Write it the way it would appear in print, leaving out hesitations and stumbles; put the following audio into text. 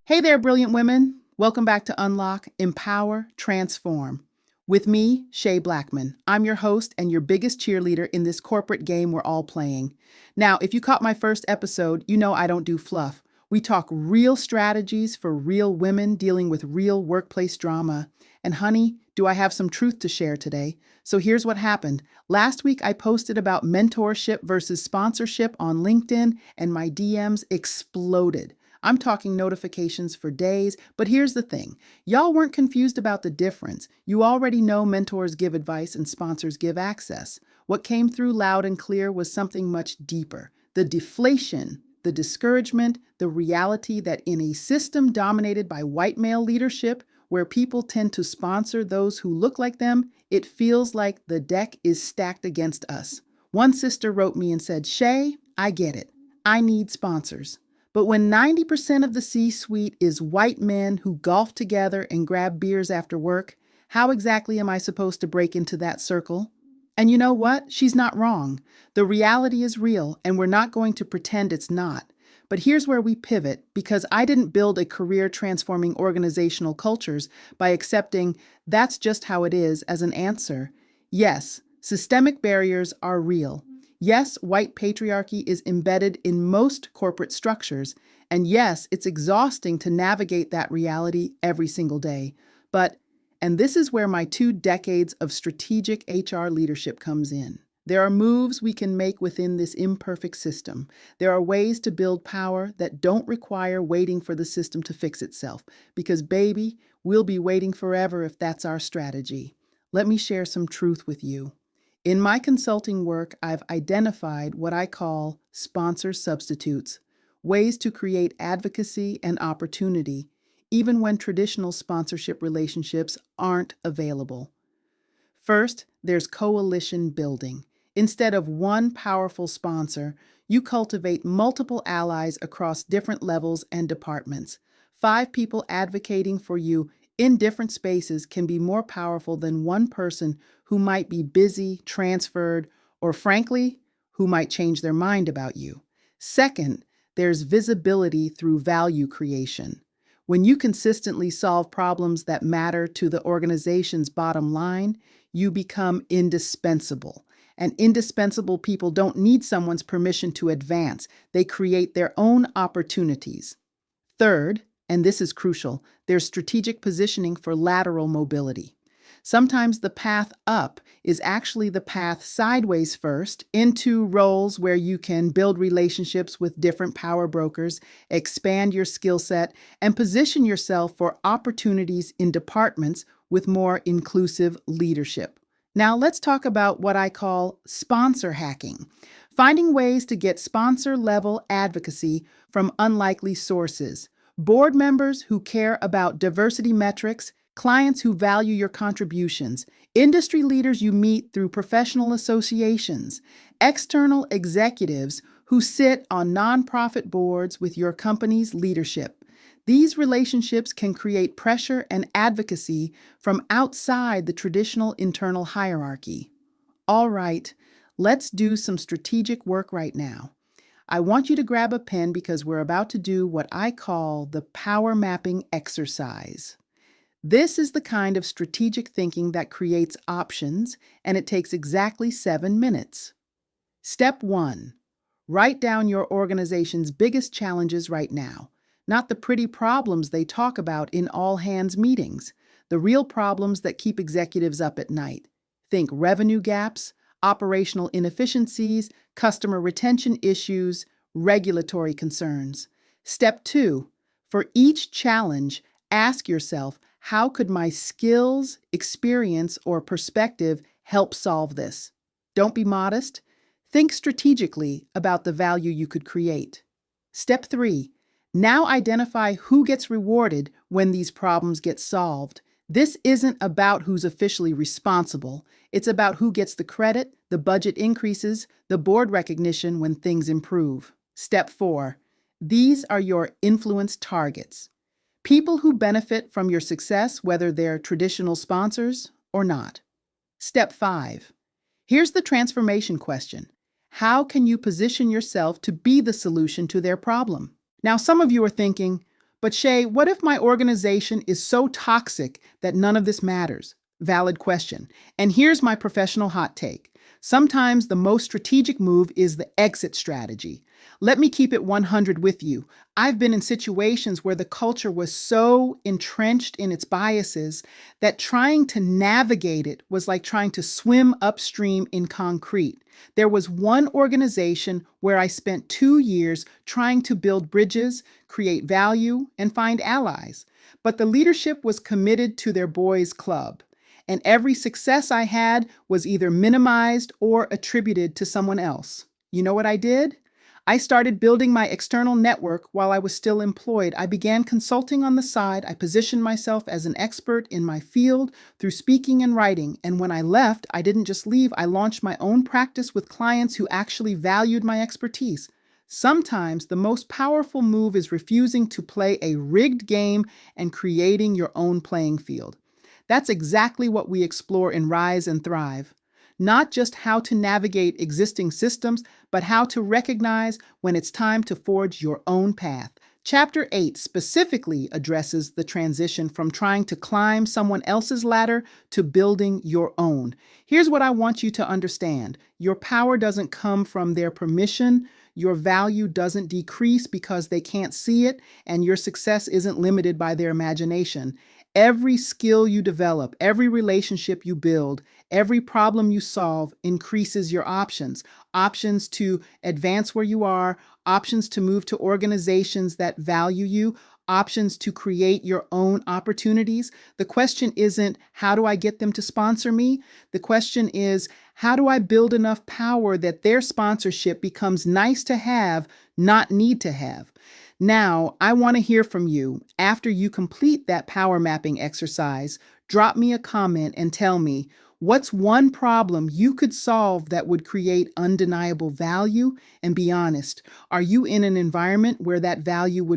Hey there, brilliant women. Welcome back to Unlock, Empower, Transform. With me, Shay Blackmon. I'm your host and your biggest cheerleader in this corporate game we're all playing. Now, if you caught my first episode, you know I don't do fluff. We talk real strategies for real women dealing with real workplace drama. And honey, do I have some truth to share today? So here's what happened. Last week, I posted about mentorship versus sponsorship on LinkedIn, and my DMs exploded. I'm talking notifications for days, but here's the thing. Y'all weren't confused about the difference. You already know mentors give advice and sponsors give access. What came through loud and clear was something much deeper. The deflation, the discouragement, the reality that in a system dominated by white male leadership, where people tend to sponsor those who look like them, it feels like the deck is stacked against us. One sister wrote me and said, "Shay, I get it. I need sponsors. But when 90% of the C-suite is white men who golf together and grab beers after work, how exactly am I supposed to break into that circle?" And you know what? She's not wrong. The reality is real, and we're not going to pretend it's not. But here's where we pivot, because I didn't build a career transforming organizational cultures by accepting "that's just how it is" as an answer. Yes, systemic barriers are real. Yes, white patriarchy is embedded in most corporate structures, and yes, it's exhausting to navigate that reality every single day. But, and this is where my 2 decades of strategic HR leadership comes in. There are moves we can make within this imperfect system. There are ways to build power that don't require waiting for the system to fix itself, because baby, we'll be waiting forever if that's our strategy. Let me share some truth with you. In my consulting work, I've identified what I call sponsor substitutes, ways to create advocacy and opportunity, even when traditional sponsorship relationships aren't available. First, there's coalition building. Instead of one powerful sponsor, you cultivate multiple allies across different levels and departments. 5 people advocating for you in different spaces can be more powerful than one person who might be busy, transferred, or frankly, who might change their mind about you. Second, there's visibility through value creation. When you consistently solve problems that matter to the organization's bottom line, you become indispensable. And indispensable people don't need someone's permission to advance. They create their own opportunities. Third, and this is crucial, there's strategic positioning for lateral mobility. Sometimes the path up is actually the path sideways first into roles where you can build relationships with different power brokers, expand your skill set, and position yourself for opportunities in departments with more inclusive leadership. Now let's talk about what I call sponsor hacking, finding ways to get sponsor-level advocacy from unlikely sources. Board members who care about diversity metrics, clients who value your contributions, industry leaders you meet through professional associations, external executives who sit on nonprofit boards with your company's leadership. These relationships can create pressure and advocacy from outside the traditional internal hierarchy. All right, let's do some strategic work right now. I want you to grab a pen because we're about to do what I call the power mapping exercise. This is the kind of strategic thinking that creates options, and it takes exactly 7 minutes. Step 1. Write down your organization's biggest challenges right now, not the pretty problems they talk about in all-hands meetings, the real problems that keep executives up at night. Think revenue gaps, operational inefficiencies, customer retention issues, regulatory concerns. Step 2. For each challenge, ask yourself, how could my skills, experience, or perspective help solve this? Don't be modest. Think strategically about the value you could create. Step 3. Now identify who gets rewarded when these problems get solved. This isn't about who's officially responsible. It's about who gets the credit, the budget increases, the board recognition when things improve. Step 4. These are your influence targets. People who benefit from your success, whether they're traditional sponsors or not. Step 5. Here's the transformation question. How can you position yourself to be the solution to their problem? Now, some of you are thinking, But Shay, what if my organization is so toxic that none of this matters? Valid question. And here's my professional hot take. Sometimes the most strategic move is the exit strategy. Let me keep it 100 with you. I've been in situations where the culture was so entrenched in its biases that trying to navigate it was like trying to swim upstream in concrete. There was one organization where I spent 2 years trying to build bridges, create value, and find allies. But the leadership was committed to their boys' club, and every success I had was either minimized or attributed to someone else. You know what I did? I started building my external network while I was still employed. I began consulting on the side. I positioned myself as an expert in my field through speaking and writing. And when I left, I didn't just leave, I launched my own practice with clients who actually valued my expertise. Sometimes the most powerful move is refusing to play a rigged game and creating your own playing field. That's exactly what we explore in Rise and Thrive. Not just how to navigate existing systems, but how to recognize when it's time to forge your own path. Chapter 8 specifically addresses the transition from trying to climb someone else's ladder to building your own. Here's what I want you to understand. Your power doesn't come from their permission. Your value doesn't decrease because they can't see it, and your success isn't limited by their imagination. Every skill you develop, every relationship you build, every problem you solve increases your options. Options to advance where you are, options to move to organizations that value you, options to create your own opportunities. The question isn't, how do I get them to sponsor me? The question is, how do I build enough power that their sponsorship becomes nice to have, not need to have? Now, I want to hear from you. After you complete that power mapping exercise, drop me a comment and tell me, what's one problem you could solve that would create undeniable value? And be honest, are you in an environment where that value would